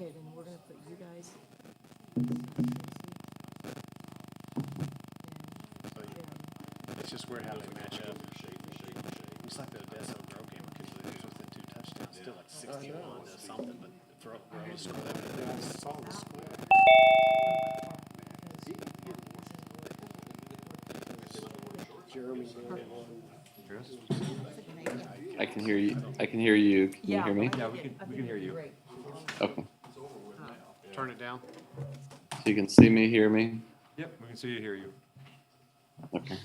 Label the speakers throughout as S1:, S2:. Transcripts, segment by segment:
S1: Okay, then we're gonna put you guys.
S2: It's just weird how they match up. It's like the Odessa Grove game, because they just within 2 touchdowns, still like 61 to something, but Grove scored that.
S3: I saw the score. Jeremy Gordon won.
S4: I can hear you. I can hear you. Can you hear me?
S5: Yeah, we can hear you.
S4: Okay.
S2: Turn it down.
S4: So you can see me, hear me?
S5: Yep, we can see you, hear you.
S4: Okay.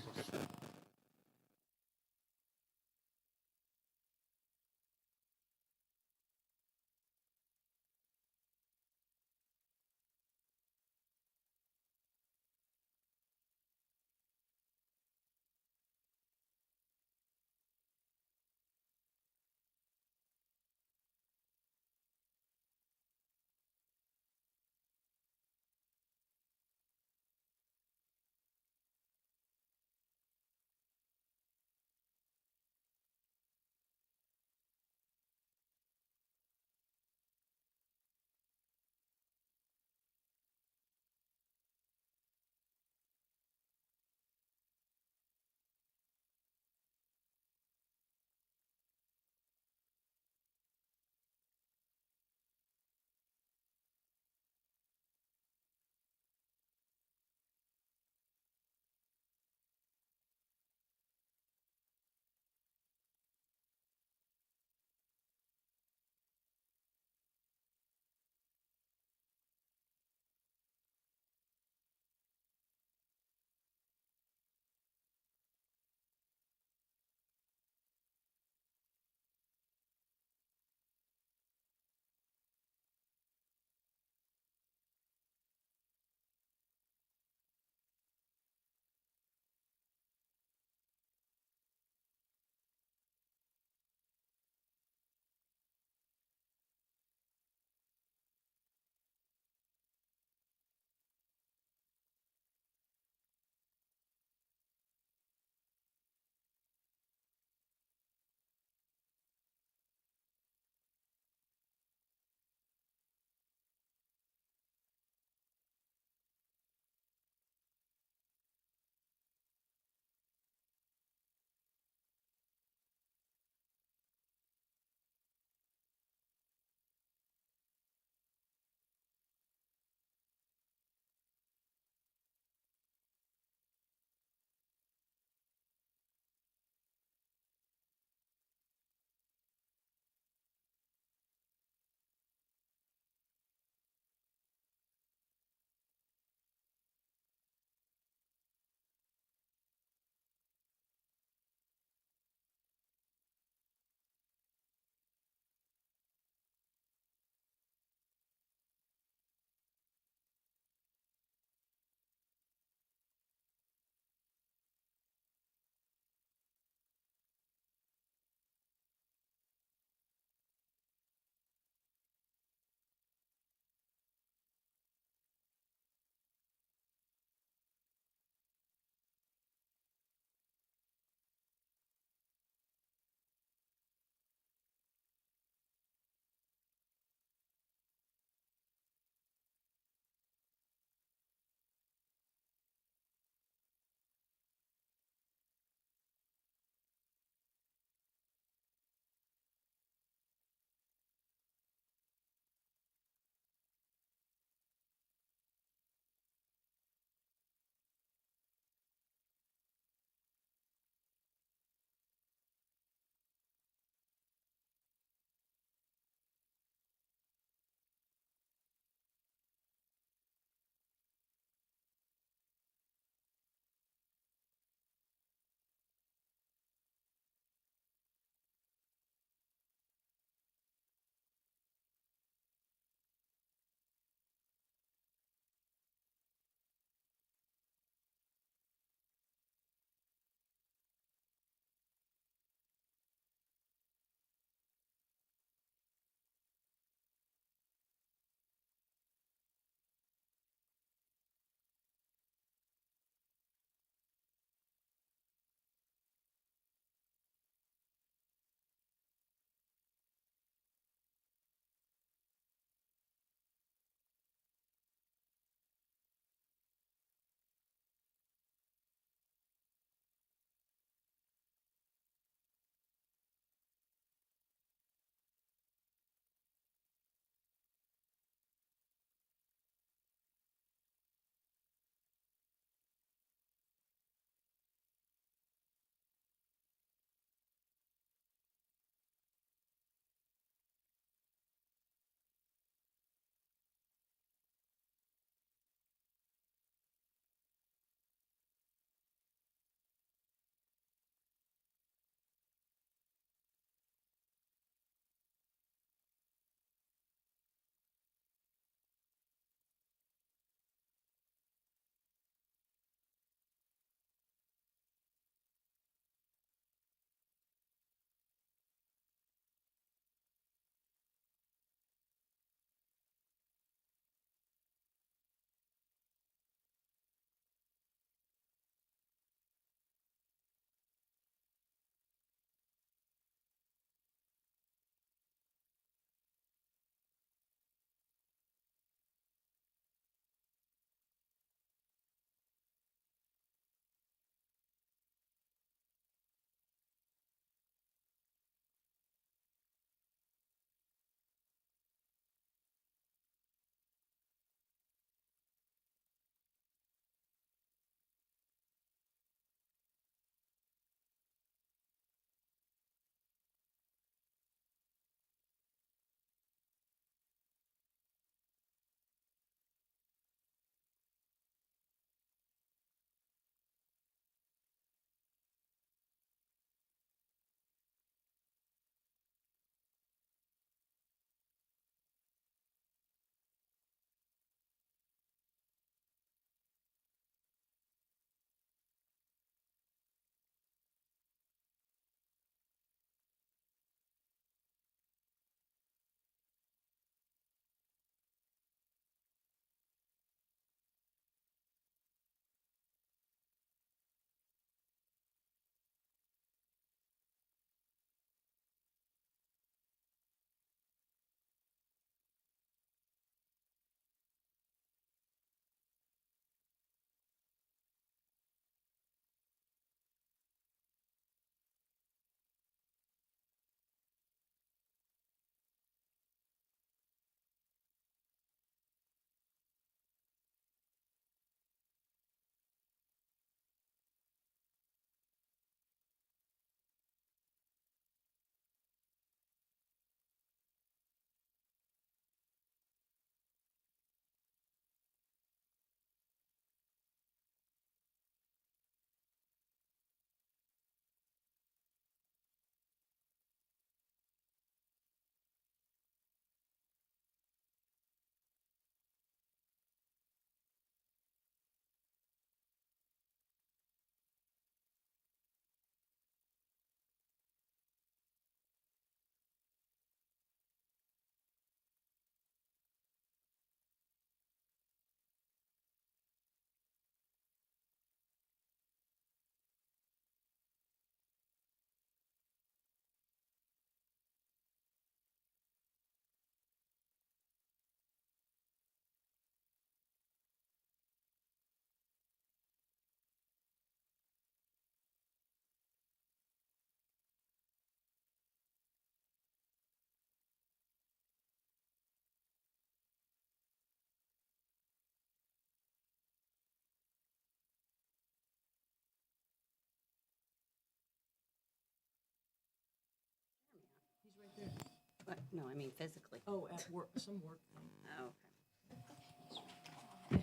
S1: What? No, I mean physically.
S6: Oh, at work, some work thing.
S1: Oh,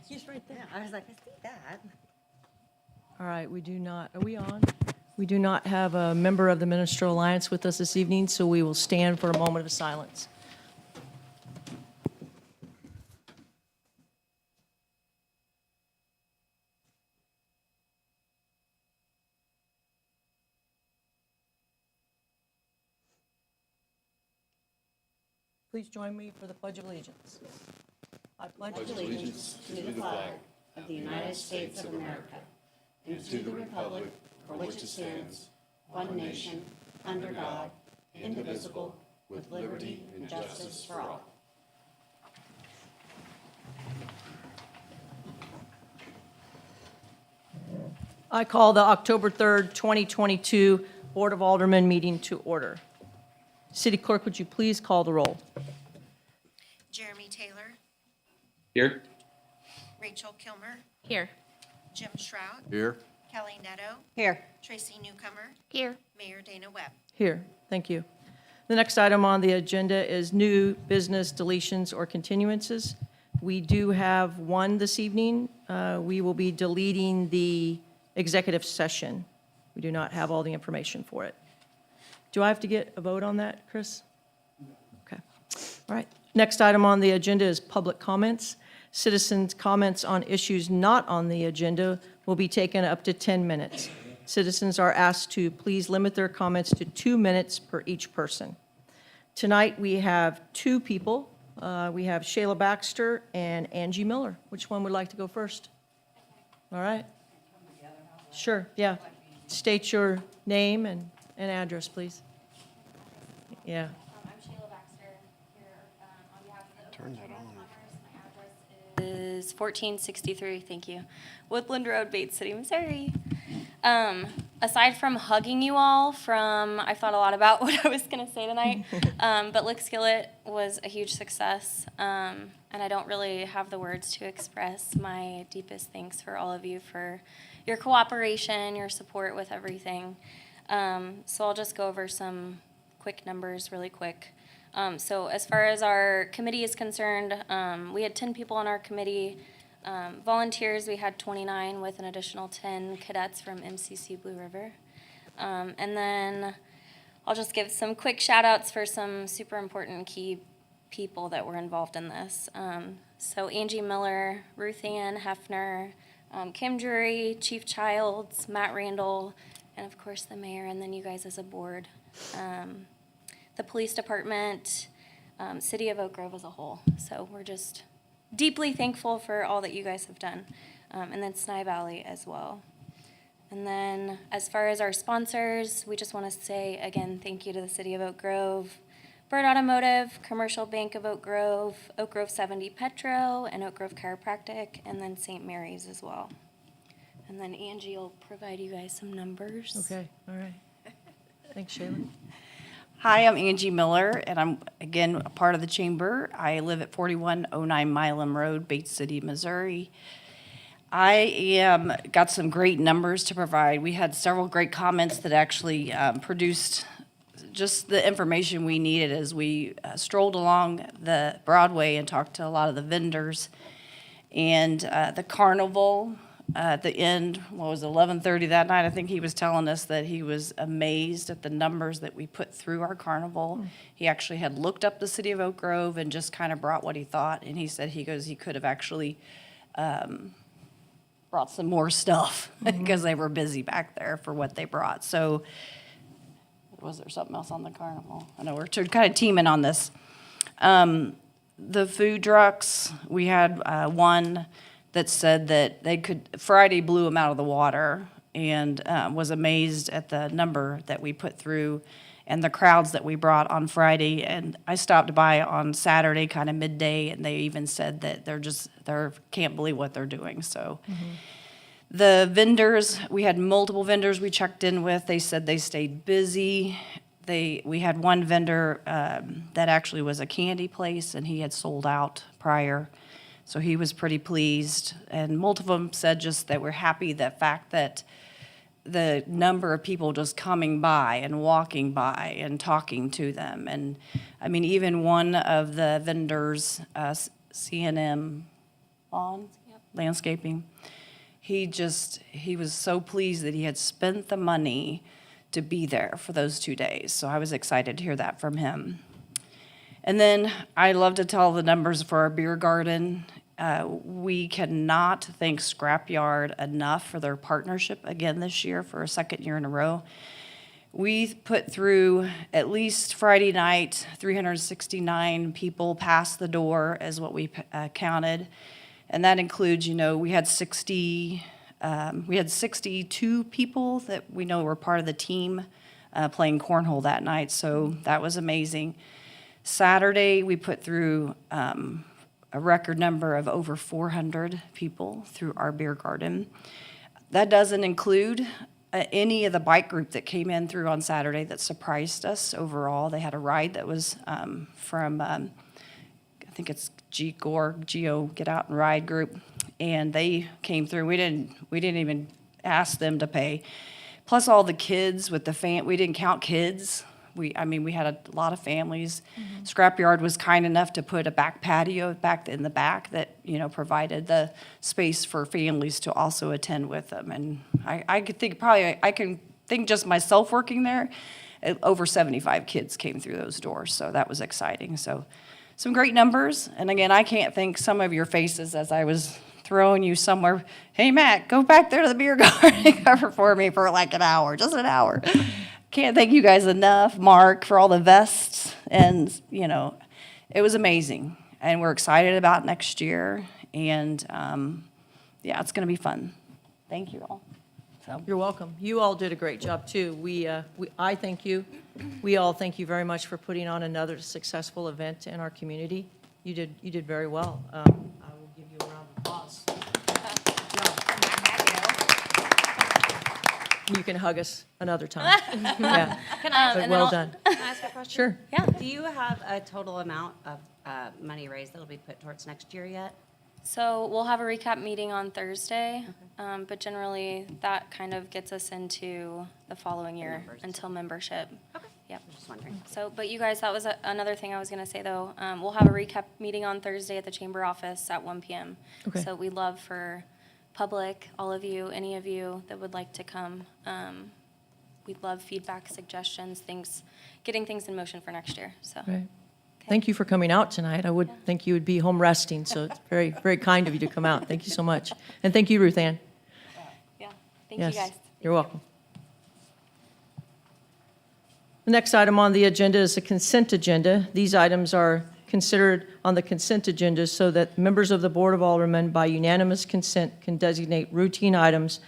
S6: He's right there.
S1: yeah, I was like, I see that.
S6: All right, we do not, are we on? We do not have a member of the Ministerial Alliance with us this evening, so we will stand for a moment of silence. Please join me for the Pledge of Allegiance. I pledge
S1: Allegiance to the flag of the United States of America and to the republic for which it stands, one nation, under God, indivisible, with liberty and justice for all.
S6: I call the October 3rd, 2022 Board of Aldermen meeting to order. City Clerk, would you please call the roll?
S7: Jeremy Taylor,
S4: Here?
S7: Rachel Kilmer,
S8: Here.
S7: Jim Shrout,
S5: Here.
S7: Kelly Netto,
S1: Here.
S7: Tracy Newcomer,
S8: Here.
S7: Mayor Dana Webb.
S6: Here, thank you. The next item on the agenda is new business deletions or continuances. We do have one this evening. We will be deleting the executive session. We do not have all the information for it. Do I have to get a vote on that, Chris? Okay. All right. Next item on the agenda is public comments. Citizens' comments on issues not on the agenda will be taken up to 10 minutes. Citizens are asked to please limit their comments to 2 minutes per each person. Tonight, we have two people. We have Shayla Baxter and Angie Miller. Which one would like to go first? All right. Sure, yeah. State your name and address, please. Yeah.
S8: I'm Sheila Baxter here on behalf of the
S3: Turn
S8: Oakland
S3: that
S8: Chamber of
S3: on.
S8: Commerce. My address is 1463, thank you, Woodland Road, Bates City, Missouri. Aside from hugging you all I've thought a lot about what I was going to say tonight, but Lick Skillet was a huge success, and I don't really have the words to express my deepest thanks for all of you for your cooperation, your support with everything. So I'll just go over some quick numbers really quick. So as far as our committee is concerned, we had 10 people on our committee. Volunteers, we had 29 with an additional 10 cadets from MCC Blue River. And then I'll just give some quick shout outs for some super important key people that were involved in this. So Angie Miller, Ruth Ann Hefner, Kim Drury, Chief Childs, Matt Randall, and of course the mayor, and then you guys as a board. The police department, City of Oak Grove as a whole. So we're just deeply thankful for all that you guys have done. And then Sny Valley as well. And then as far as our sponsors, we just want to say again, thank you to the City of Oak Grove, Bird Automotive, Commercial Bank of Oak Grove 70 Petro, and Oak Grove Chiropractic, and then St. Mary's as well. And then Angie will provide you guys some numbers.
S6: Okay, all right. Thanks, Shayla.
S9: Hi, I'm Angie Miller, and I'm, again, a part of the chamber. I live at 4109 Milam Road, Bates City, Missouri. I got some great numbers to provide. We had several great comments that actually produced just the information we needed as we strolled along the Broadway and talked to a lot of the vendors. And the carnival at the end, what was it, 11:30 that night, I think he was telling us that he was amazed at the numbers that we put through our carnival. He actually had looked up the City of Oak Grove and just kind of brought what he thought. And he said he could have actually brought some more stuff because they were busy back there for what they brought. So was there something else on the carnival? I know we're kind of teaming on this. The food trucks, we had one that said that Friday blew them out of the water, and was amazed at the number that we put through and the crowds that we brought on Friday. And I stopped by on Saturday, kind of midday, and they even said that they can't believe what they're doing. So the vendors, we had multiple vendors we checked in with. They said they stayed busy. We had one vendor that actually was a candy place, and he had sold out prior. So he was pretty pleased. And multiple of them said just that we're happy the fact that the number of people just coming by and walking by and talking to them. And I mean, even one of the vendors, CNM Lawn Landscaping, he was so pleased that he had spent the money to be there for those 2 days. So I was excited to hear that from him. And then I love to tell the numbers for our beer garden. We cannot thank Scrapyard enough for their partnership again this year for a second year in a row. We put through, at least Friday night, 369 people passed the door is what we counted. And that includes, we had 62 people that we know were part of the team playing cornhole that night. So that was amazing. Saturday, we put through a record number of over 400 people through our beer garden. That doesn't include any of the bike group that came in through on Saturday that surprised us overall. They had a ride that was from, I think it's Geo Get Out and Ride group, and they came through. We didn't even ask them to pay. Plus all the kids with the we didn't count kids. We had a lot of families. Scrapyard was kind enough to put a back patio back in the back that, provided the space for families to also attend with them. And I can think just myself working there, over 75 kids came through those doors. So that was exciting. So some great numbers. And again, I can't thank some of your faces as I was throwing you somewhere. Hey, Matt, go back there to the beer garden and cover for me for like an hour, just an hour. Can't thank you guys enough, Mark, for all the vests. And, it was amazing. And we're excited about next year. And, it's going to be fun. Thank you all.
S6: You're welcome. You all did a great job, too. I thank you. We all thank you very much for putting on another successful event in our community. You did very well. I will give you a round of applause. You can hug us another time. Yeah. But well done.
S1: Can I ask a question?
S6: Sure.
S8: Yeah.
S1: Do you have a total amount of money raised that'll be put towards next year yet?
S8: So we'll have a recap meeting on Thursday, but generally that kind of gets us into the following year
S1: numbers.
S8: until membership.
S1: Okay.
S8: Yep.
S1: Just wondering.
S8: So, but you guys, that was another thing I was going to say, though. We'll have a recap meeting on Thursday at the chamber office at 1 p.m.
S6: Okay.
S8: So we'd love for public, all of you, any of you that would like to come. We'd love feedback, suggestions, getting things in motion for next year. So,
S6: Right. Thank you for coming out tonight. I would think you would be home resting, so it's very, very kind of you to come out. Thank you so much. And thank you, Ruth Ann.
S8: yeah, thank
S6: Yes,
S8: you guys.
S6: you're welcome. The next item on the agenda is the consent agenda. These items are considered on the consent agenda so that members of the Board of Aldermen, by unanimous consent, can designate routine items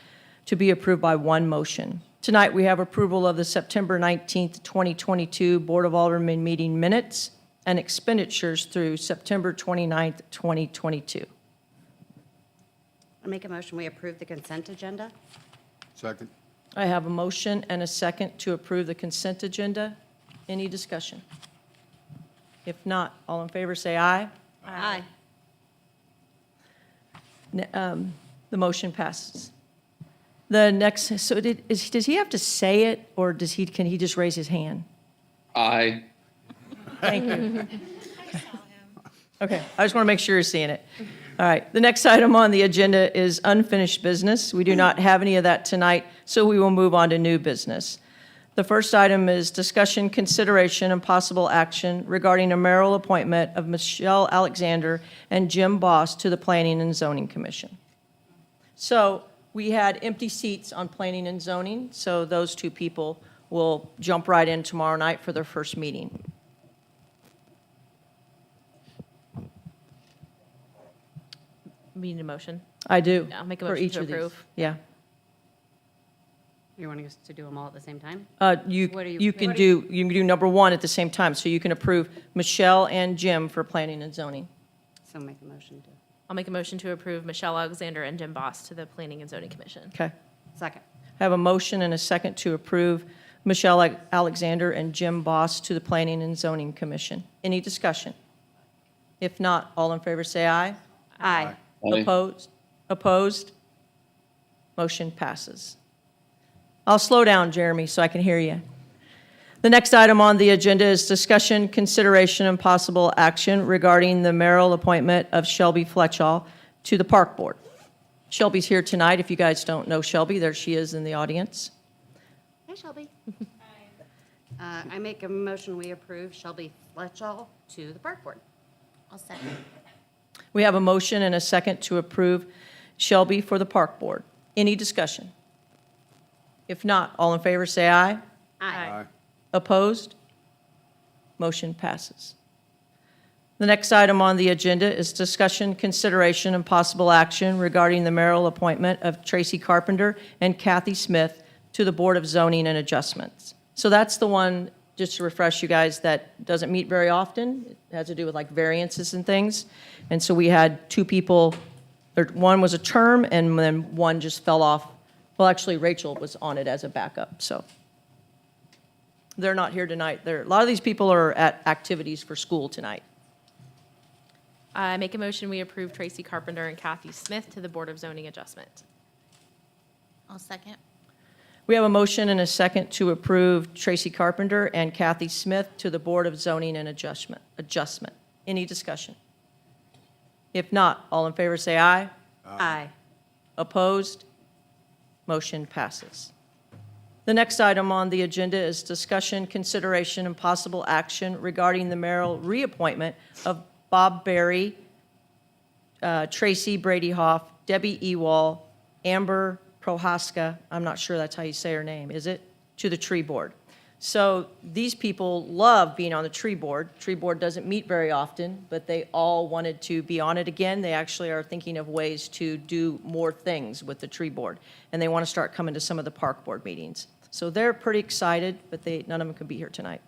S6: to be approved by one motion. Tonight, we have approval of the September 19th, 2022 Board of Aldermen meeting minutes and expenditures through September 29th, 2022.
S1: I make a motion, we approve the consent agenda?
S3: Second.
S6: I have a motion and a second to approve the consent agenda. Any discussion? If not, all in favor say aye.
S1: Aye.
S6: The motion passes. The next, so does he have to say it, or can he just raise his hand?
S4: Aye.
S6: Thank you. Okay, I just want to make sure you're seeing it. All right, the next item on the agenda is unfinished business. We do not have any of that tonight, so we will move on to new business. The first item is discussion, consideration, and possible action regarding a mayoral appointment of Michelle Alexander and Jim Boss to the Planning and Zoning Commission. So we had empty seats on Planning and Zoning, so those two people will jump right in tomorrow night for their first meeting.
S10: We need a motion.
S6: I do.
S10: Yeah, I'll make a
S6: for
S10: motion
S6: each
S10: to
S6: of these.
S10: approve.
S6: Yeah.
S1: You're wanting us to do them all at the same time?
S6: You
S1: What do you-
S6: you can
S1: what do
S6: do number one at the same time, so you can approve Michelle and Jim for Planning and Zoning.
S1: So make a motion to,
S10: I'll make a motion to approve Michelle Alexander and Jim Boss to the Planning and Zoning Commission.
S6: Okay.
S1: second.
S6: I have a motion and a second to approve Michelle Alexander and Jim Boss to the Planning and Zoning Commission. Any discussion? If not, all in favor say aye.
S1: Aye.
S4: Aye.
S6: Opposed? Opposed? Motion passes. I'll slow down, Jeremy, so I can hear you. The next item on the agenda is discussion, consideration, and possible action regarding the mayoral appointment of Shelby Fletchall to the Park Board. Shelby's here tonight. If you guys don't know Shelby, there she is in the audience.
S1: Hey, Shelby. I make a motion, we approve Shelby Fletchall to the Park Board.
S7: I'll second.
S6: We have a motion and a second to approve Shelby for the Park Board. Any discussion? If not, all in favor say aye.
S1: Aye.
S6: Opposed? Motion passes. The next item on the agenda is discussion, consideration, and possible action regarding the mayoral appointment of Tracy Carpenter and Kathy Smith to the Board of Zoning and Adjustments. So that's the one, just to refresh you guys, that doesn't meet very often. It has to do with like variances and things. And so we had two people, or one was a term, and then one just fell off. Well, actually, Rachel was on it as a backup, so. They're not here tonight. A lot of these people are at activities for school tonight.
S10: I make a motion, we approve Tracy Carpenter and Kathy Smith to the Board of Zoning Adjustment.
S7: I'll second.
S6: We have a motion and a second to approve Tracy Carpenter and Kathy Smith to the Board of Zoning and Adjustment. Any discussion? If not, all in favor say aye.
S1: Aye.
S6: Opposed? Motion passes. The next item on the agenda is discussion, consideration, and possible action regarding the mayoral reappointment of Bob Berry, Tracy Brady Hoff, Debbie Ewall, Amber Prohaska, I'm not sure that's how you say her name, is it? To the tree board. So these people love being on the tree board. Tree board doesn't meet very often, but they all wanted to be on it again. They actually are thinking of ways to do more things with the tree board, and they want to start coming to some of the park board meetings. So they're pretty excited, but none of them can be here tonight.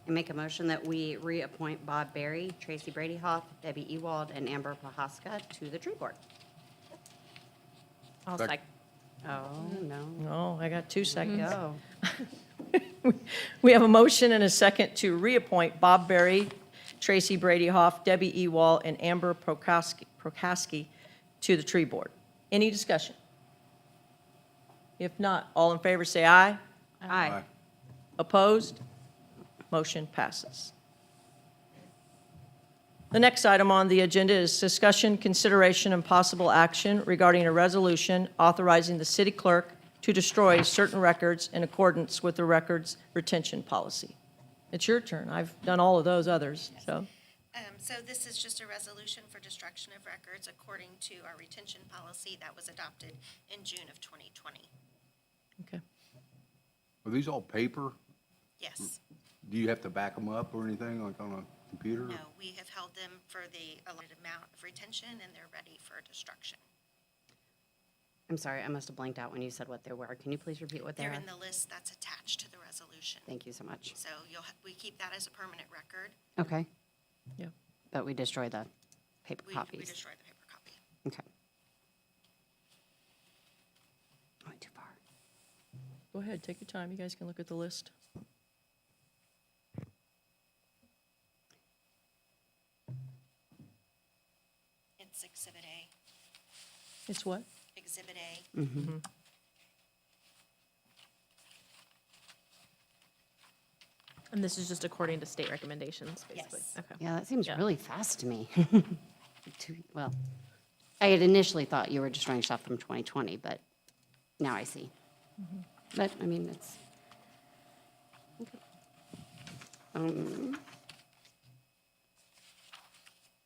S1: I make a motion that we reappoint Bob Berry, Tracy Brady Hoff, Debbie Ewald, and Amber Prohaska to the tree board.
S10: I'll second.
S1: Oh, no.
S6: Oh, I got 2 seconds.
S1: Go.
S6: We have a motion and a second to reappoint Bob Berry, Tracy Brady Hoff, Debbie Ewald, and Amber Prohaski to the tree board. Any discussion? If not, all in favor say aye.
S1: Aye.
S6: Opposed? Motion passes. The next item on the agenda is discussion, consideration, and possible action regarding a resolution authorizing the city clerk to destroy certain records in accordance with the records retention policy. It's your turn. I've done all of those others, so.
S7: So this is just a resolution for destruction of records according to our retention policy that was adopted in June of 2020.
S6: Okay.
S11: Are these all paper?
S7: Yes.
S11: Do you have to back them up or anything, like on a computer?
S7: No, we have held them for the allotted amount of retention, and they're ready for destruction.
S1: I'm sorry, I must have blanked out when you said what they were. Can you please repeat what they
S7: They're
S1: are?
S7: in the list that's attached to the resolution.
S1: Thank you so much.
S7: So we keep that as a permanent record.
S1: Okay.
S6: Yeah.
S1: But we destroy the paper
S7: We
S1: copies.
S7: destroy the paper copy.
S1: Okay. I went too far.
S6: Go ahead, take your time. You guys can look at the list.
S7: It's Exhibit A.
S6: It's what?
S7: Exhibit A.
S10: And this is just according to state recommendations, basically?
S7: Yes.
S10: Okay.
S1: Yeah, that seems
S10: Yeah.
S1: really fast to me. Well, I had initially thought you were destroying stuff from 2020, but now I see. But, I mean, it's. Okay.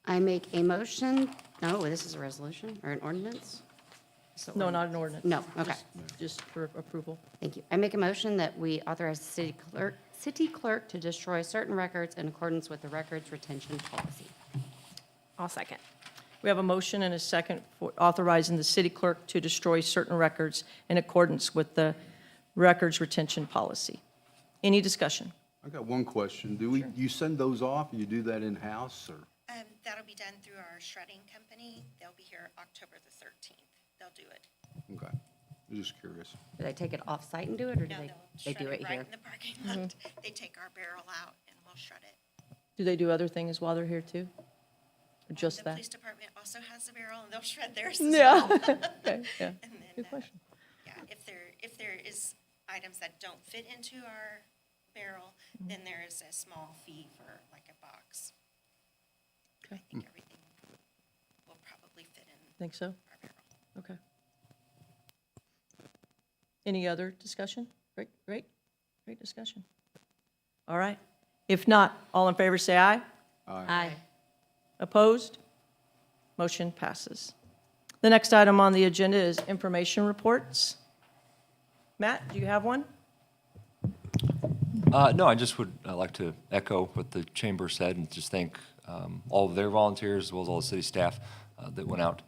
S1: I make a motion, no, this is a resolution or an ordinance? So
S6: No, not an ordinance.
S1: No, okay.
S6: Just for approval.
S1: Thank you. I make a motion that we authorize the city clerk to destroy certain records in accordance with the records retention policy.
S10: I'll second.
S6: We have a motion and a second for authorizing the city clerk to destroy certain records in accordance with the records retention policy. Any discussion?
S11: I got one question. You send those off, you do that in-house, or?
S7: That'll be done through our shredding company. They'll be here October the 13th. They'll do it.
S11: Okay, I'm just curious.
S1: Do they take it off-site and do it, or do
S7: No,
S1: they
S7: they'll
S1: do
S7: shred
S1: it
S7: right
S1: here?
S7: in the parking lot. They take our barrel out and we'll shred it.
S6: Do they do other things while they're here too? Or just
S7: The
S6: that?
S7: police department also has a barrel and they'll shred theirs as
S6: Yeah.
S7: well.
S6: Okay, yeah.
S7: And then,
S6: Good question.
S7: yeah, if there is items that don't fit into our barrel, then there is a small fee for like a box. I think everything will probably fit in
S6: Think so?
S7: our barrel.
S6: Okay. Any other discussion? Great discussion. All right. If not, all in favor say aye.
S1: Aye.
S6: Opposed? Motion passes. The next item on the agenda is information reports. Matt, do you have one?
S5: No, I just would like to echo what the chamber said and just thank all of their volunteers as well as all the city staff that went out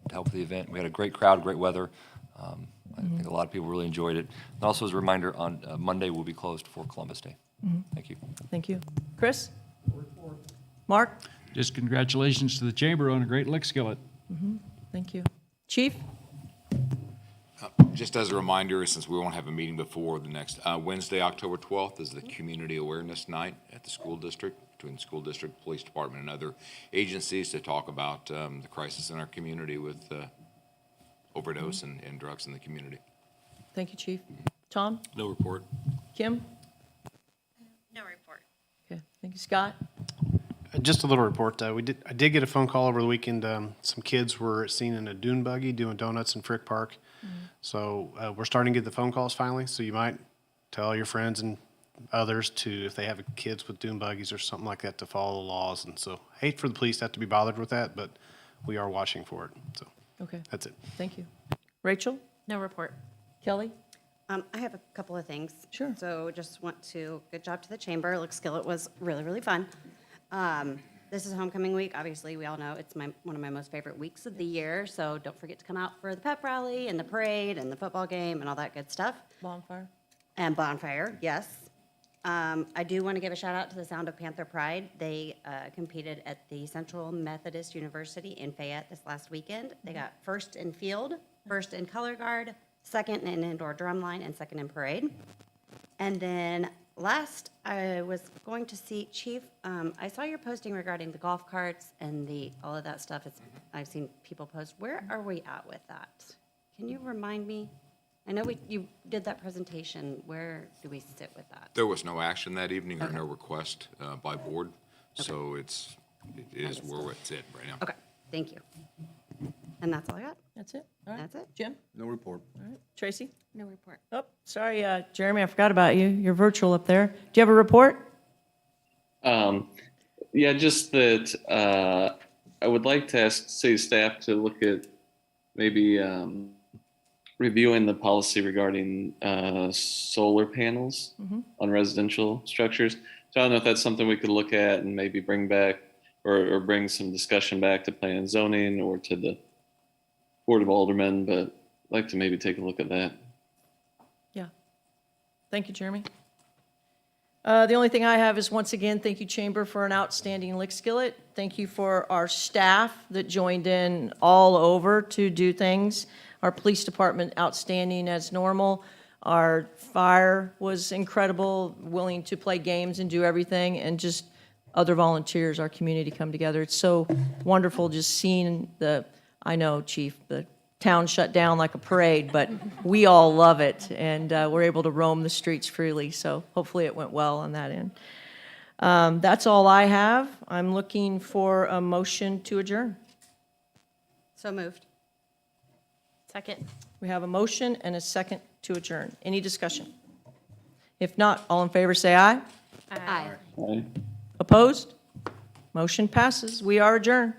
S5: to help with the event. We had a great crowd, great weather. I think a lot of people really enjoyed it. And also as a reminder, on Monday, we'll be closed for Columbus Day. Thank you.
S6: Thank you. Chris? Mark?
S12: Just congratulations to the chamber on a great lick skillet.
S6: Thank you. Chief?
S13: Just as a reminder, since we won't have a meeting before the next, Wednesday, October 12th is the Community Awareness Night at the school district, between the school district, police department, and other agencies to talk about the crisis in our community with overdose and drugs in the community.
S6: Thank you, Chief. Tom?
S13: No report.
S6: Kim?
S7: No report.
S6: Okay, thank you. Scott?
S3: Just a little report. I did get a phone call over the weekend. Some kids were seen in a dune buggy doing donuts in Frick Park. So we're starting to get the phone calls finally. So you might tell your friends and others to, if they have kids with dune buggies or something like that, to follow the laws. And so I hate for the police to have to be bothered with that, but we are watching for it. So
S6: Okay,
S3: that's it.
S6: thank you. Rachel?
S10: No report.
S6: Kelly?
S1: I have a couple of things.
S6: Sure.
S1: So just want to, good job to the chamber. Lick Skillet was really, really fun. This is homecoming week. Obviously, we all know it's one of my most favorite weeks of the year. So don't forget to come out for the pep rally and the parade and the football game and all that good stuff.
S6: Bonfire?
S1: And bonfire, yes. I do want to give a shout out to the Sound of Panther Pride. They competed at the Central Methodist University in Fayette this last weekend. They got first in field, first in color guard, second in indoor drumline, and second in parade. And then last, I was going to see Chief. I saw your posting regarding the golf carts and all of that stuff. I've seen people post. Where are we at with that? Can you remind me? I know you did that presentation. Where do we sit with that?
S13: There was no action that evening or no request by board, so it is where it's at right now.
S1: Okay, thank you. And that's all I got.
S6: That's it? All right.
S1: That's it.
S6: Jim?
S11: No report.
S6: All right. Tracy?
S1: No report.
S6: Oh, sorry, Jeremy, I forgot about you. You're virtual up there. Do you have a report?
S4: Yeah, just that I would like to ask city staff to look at maybe reviewing the policy regarding solar panels on residential structures. So I don't know if that's something we could look at and maybe bring back or bring some discussion back to planning and zoning or to the Board of Aldermen, but I'd like to maybe take a look at that.
S6: Yeah. Thank you, Jeremy. The only thing I have is, once again, thank you, Chamber, for an outstanding lick skillet. Thank you for our staff that joined in all over to do things. Our police department, outstanding as normal. Our fire was incredible, willing to play games and do everything, and just other volunteers, our community come together. It's so wonderful just seeing I know, Chief, the town shut down like a parade, but we all love it, and we're able to roam the streets freely, so hopefully it went well on that end. That's all I have. I'm looking for a motion to adjourn.
S1: So moved.
S10: Second.
S6: We have a motion and a second to adjourn. Any discussion? If not, all in favor say aye.
S1: Aye.
S4: Aye.
S6: Opposed? Motion passes. We are adjourned.